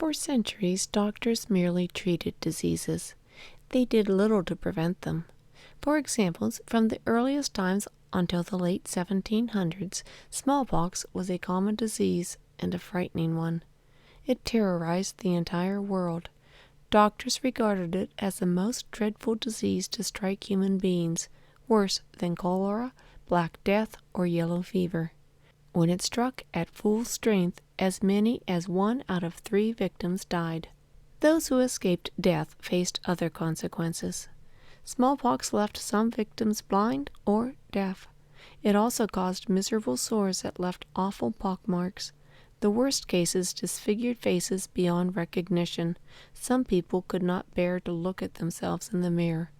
For centuries, doctors merely treated diseases. They did little to prevent them. For example, from the earliest times until the late 1700s, smallpox was a common disease and a frightening one. It terrorized the entire world. Doctors regarded it as the most dreadful disease to strike human beings, worse than cholera, Black Death, or yellow fever. When it struck at full strength, as many as 1 out of 3 victims died. Those who escaped death faced other consequences. Smallpox left some victims blind or deaf. It also caused miserable sores that left awful pockmarks. The worst cases disfigured faces beyond recognition. Some people could not bear to look at themselves in the mirror.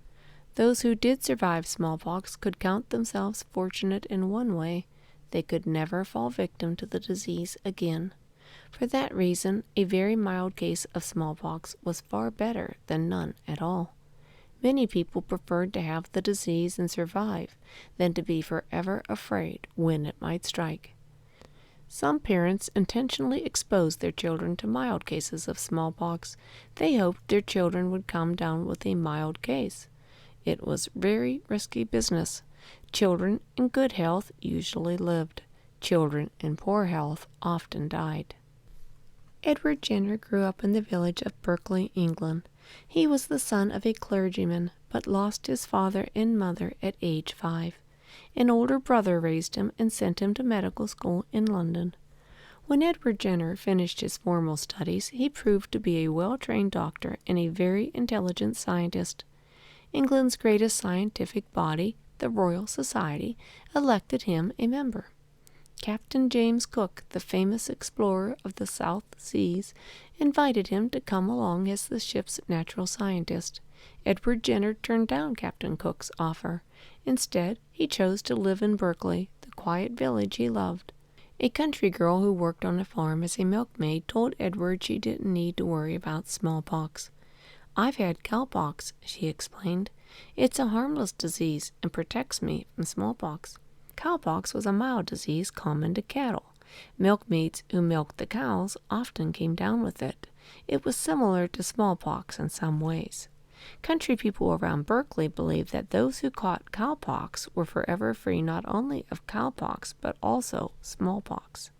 Those who did survive smallpox could count themselves fortunate in one way: they could never fall victim to the disease again. For that reason, a very mild case of smallpox was far better than none at all. Many people preferred to have the disease and survive than to be forever afraid when it might strike. Some parents intentionally exposed their children to mild cases of smallpox. They hoped their children would come down with a mild case. It was very risky business. Children in good health usually lived. Children in poor health often died. Edward Jenner grew up in the village of Berkeley, England. He was the son of a clergyman, but lost his father and mother at age 5. An older brother raised him and sent him to medical school in London. When Edward Jenner finished his formal studies, he proved to be a well-trained doctor and a very intelligent scientist. England's greatest scientific body, the Royal Society, elected him a member. Captain James Cook, the famous explorer of the South Seas, invited him to come along as the ship's natural scientist. Edward Jenner turned down Captain Cook's offer. Instead, he chose to live in Berkeley, the quiet village he loved. A country girl who worked on a farm as a milkmaid told Edward she didn't need to worry about smallpox. "I've had cowpox," she explained. "It's a harmless disease and protects me from smallpox." Cowpox was a mild disease common to cattle. Milkmaids who milked the cows often came down with it. It was similar to smallpox in some ways. Country people around Berkeley believed that those who caught cowpox were forever free not only of cowpox but also smallpox.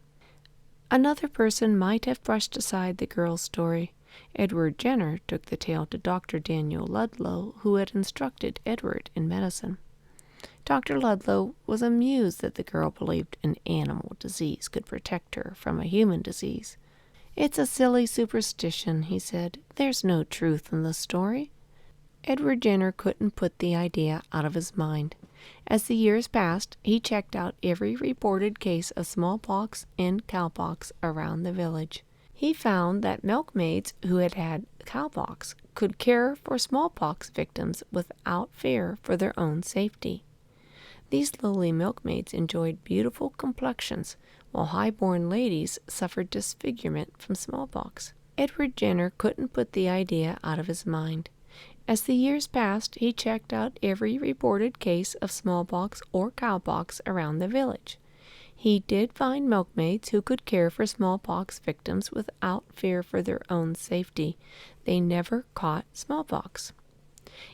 Another person might have brushed aside the girl's story. Edward Jenner took the tale to Dr. Daniel Ludlow, who had instructed Edward in medicine. Dr. Ludlow was amused that the girl believed an animal disease could protect her from a human disease. "It's a silly superstition," he said. "There's no truth in the story." Edward Jenner couldn't put the idea out of his mind. As the years passed, he checked out every reported case of smallpox and cowpox around the village. He found that milkmaids who had had cowpox could care for smallpox victims without fear for their own safety. These lowly milkmaids enjoyed beautiful complexions, while high-born ladies suffered disfigurement from smallpox. Edward Jenner couldn't put the idea out of his mind. As the years passed, he checked out every reported case of smallpox or cowpox around the village. He did find milkmaids who could care for smallpox victims without fear for their own safety. They never caught smallpox.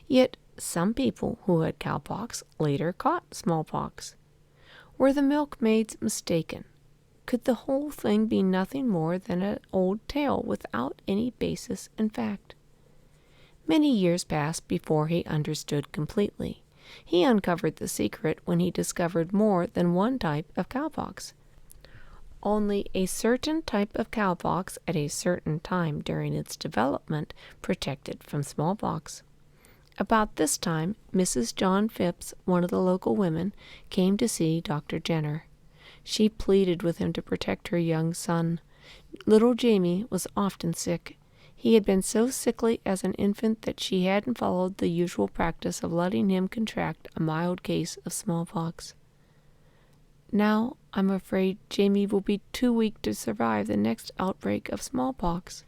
Yet some people who had cowpox later caught smallpox. Were the milkmaids mistaken? Could the whole thing be nothing more than an old tale without any basis in fact? Many years passed before he understood completely. He uncovered the secret when he discovered more than one type of cowpox. Only a certain type of cowpox at a certain time during its development protected from smallpox. About this time, Mrs. John Phipps, one of the local women, came to see Dr. Jenner. She pleaded with him to protect her young son. Little Jamie was often sick. He had been so sickly as an infant that she hadn't followed the usual practice of letting him contract a mild case of smallpox. "Now I'm afraid Jamie will be too weak to survive the next outbreak of smallpox."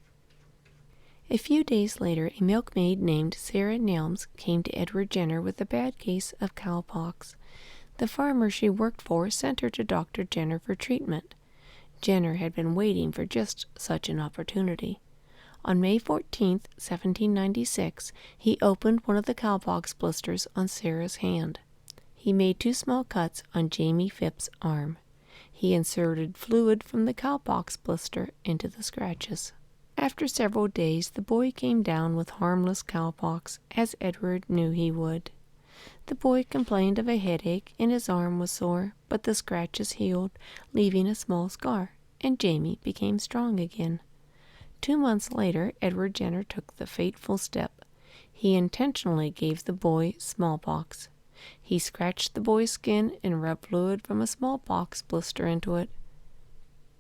A few days later, a milkmaid named Sarah Nelms came to Edward Jenner with a bad case of cowpox. The farmer she worked for sent her to Dr. Jenner for treatment. Jenner had been waiting for just such an opportunity. On May 14th, 1796, he opened one of the cowpox blisters on Sarah's hand. He made 2 small cuts on Jamie Phipps's arm. He inserted fluid from the cowpox blister into the scratches. After several days, the boy came down with harmless cowpox, as Edward knew he would. The boy complained of a headache and his arm was sore, but the scratches healed, leaving a small scar, and Jamie became strong again. 2 months later, Edward Jenner took the fateful step. He intentionally gave the boy smallpox. He scratched the boy's skin and rubbed fluid from a smallpox blister into it.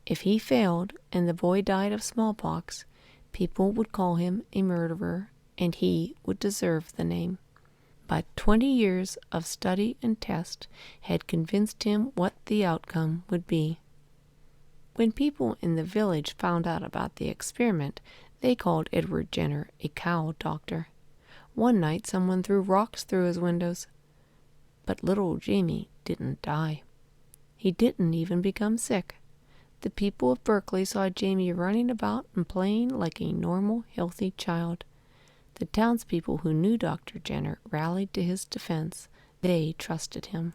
If he failed and the boy died of smallpox, people would call him a murderer, and he would deserve the name. But 20 years of study and test had convinced him what the outcome would be. When people in the village found out about the experiment, they called Edward Jenner a cow doctor. One night someone threw rocks through his windows. But little Jamie didn't die. He didn't even become sick. The people of Berkeley saw Jamie running about and playing like a normal, healthy child. The townspeople who knew Dr. Jenner rallied to his defense. They trusted him.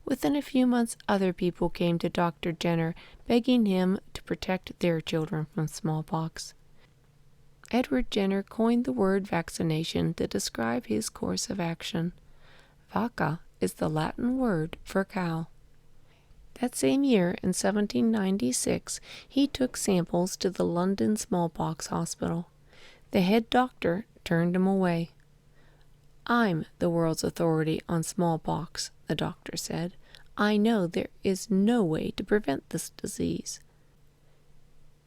Within a few months, other people came to Dr. Jenner, begging him to protect their children from smallpox. Edward Jenner coined the word vaccination to describe his course of action. Vacca is the Latin word for cow. That same year, in 1796, he took samples to the London Smallpox Hospital. The head doctor turned him away. "I'm the world's authority on smallpox," the doctor said. "I know there is no way to prevent this disease."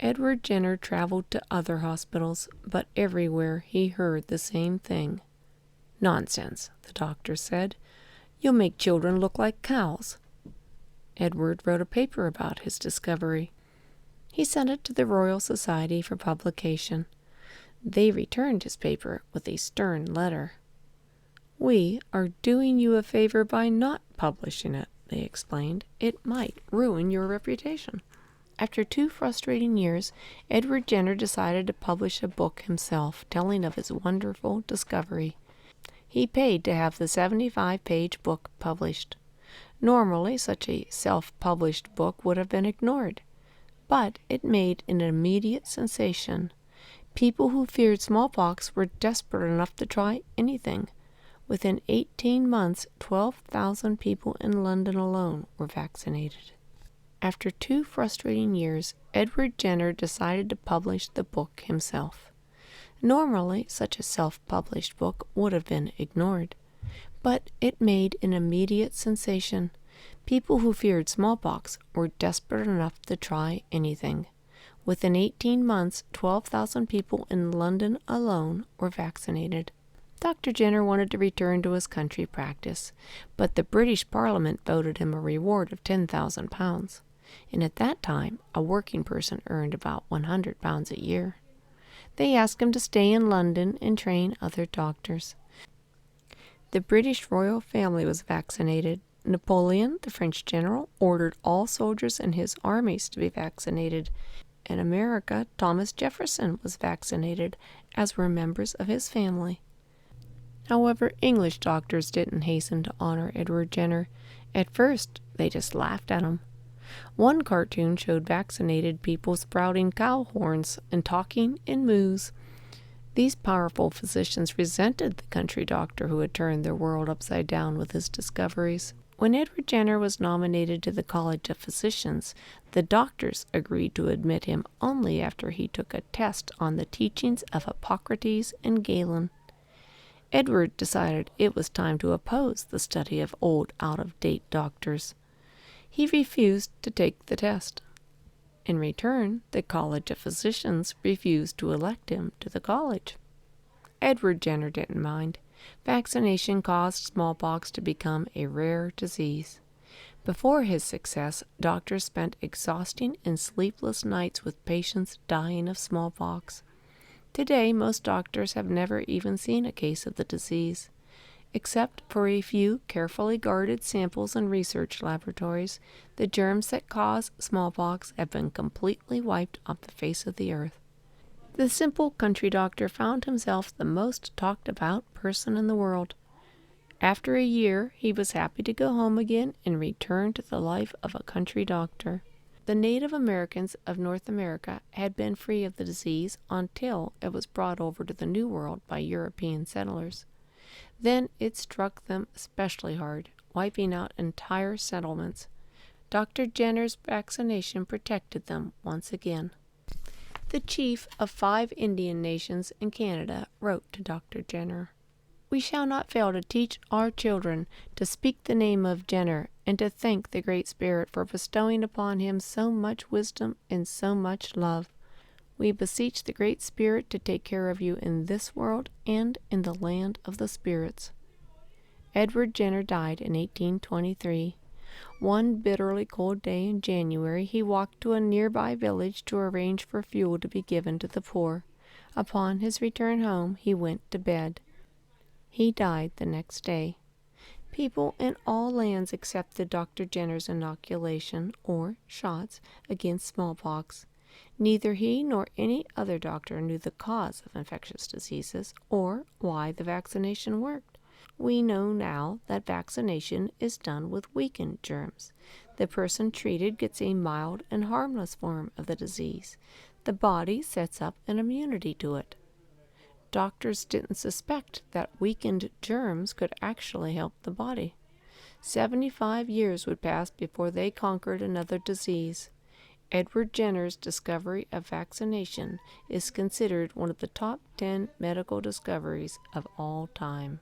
Edward Jenner traveled to other hospitals, but everywhere he heard the same thing. "Nonsense," the doctor said. "You'll make children look like cows." Edward wrote a paper about his discovery. He sent it to the Royal Society for publication. They returned his paper with a stern letter. "We are doing you a favor by not publishing it," they explained. "It might ruin your reputation." After 2 frustrating years, Edward Jenner decided to publish a book himself, telling of his wonderful discovery. He paid to have the 75-page book published. Normally, such a self-published book would have been ignored, but it made an immediate sensation. People who feared smallpox were desperate enough to try anything. Within 18 months, 12,000 people in London alone were vaccinated. After 2 frustrating years, Edward Jenner decided to publish the book himself. Normally, such a self-published book would have been ignored, but it made an immediate sensation. People who feared smallpox were desperate enough to try anything. Within 18 months, 12,000 people in London alone were vaccinated. Dr. Jenner wanted to return to his country practice, but the British Parliament voted him a reward of £10,000, and at that time a working person earned about £100 a year. They asked him to stay in London and train other doctors. The British royal family was vaccinated. Napoleon, the French general, ordered all soldiers in his armies to be vaccinated. In America, Thomas Jefferson was vaccinated, as were members of his family. However, English doctors didn't hasten to honor Edward Jenner. At first, they just laughed at him. One cartoon showed vaccinated people sprouting cow horns and talking in moos. These powerful physicians resented the country doctor who had turned their world upside down with his discoveries. When Edward Jenner was nominated to the College of Physicians, the doctors agreed to admit him only after he took a test on the teachings of Hippocrates and Galen. Edward decided it was time to oppose the study of old, out-of-date doctors. He refused to take the test. In return, the College of Physicians refused to elect him to the college. Edward Jenner didn't mind. Vaccination caused smallpox to become a rare disease. Before his success, doctors spent exhausting and sleepless nights with patients dying of smallpox. Today, most doctors have never even seen a case of the disease. Except for a few carefully guarded samples in research laboratories, the germs that cause smallpox have been completely wiped off the face of the earth. The simple country doctor found himself the most talked about person in the world. After a year, he was happy to go home again and return to the life of a country doctor. The Native Americans of North America had been free of the disease until it was brought over to the New World by European settlers. Then it struck them especially hard, wiping out entire settlements. Dr. Jenner's vaccination protected them once again. The chief of 5 Indian nations in Canada wrote to Dr. Jenner, "We shall not fail to teach our children to speak the name of Jenner and to thank the Great Spirit for bestowing upon him so much wisdom and so much love. We beseech the Great Spirit to take care of you in this world and in the land of the spirits." Edward Jenner died in 1823. One bitterly cold day in January, he walked to a nearby village to arrange for fuel to be given to the poor. Upon his return home, he went to bed. He died the next day. People in all lands accepted Dr. Jenner's inoculation, or shots, against smallpox. Neither he nor any other doctor knew the cause of infectious diseases or why the vaccination worked. We know now that vaccination is done with weakened germs. The person treated gets a mild and harmless form of the disease. The body sets up an immunity to it. Doctors didn't suspect that weakened germs could actually help the body. 75 years would pass before they conquered another disease. Edward Jenner's discovery of vaccination is considered one of the top 10 medical discoveries of all time.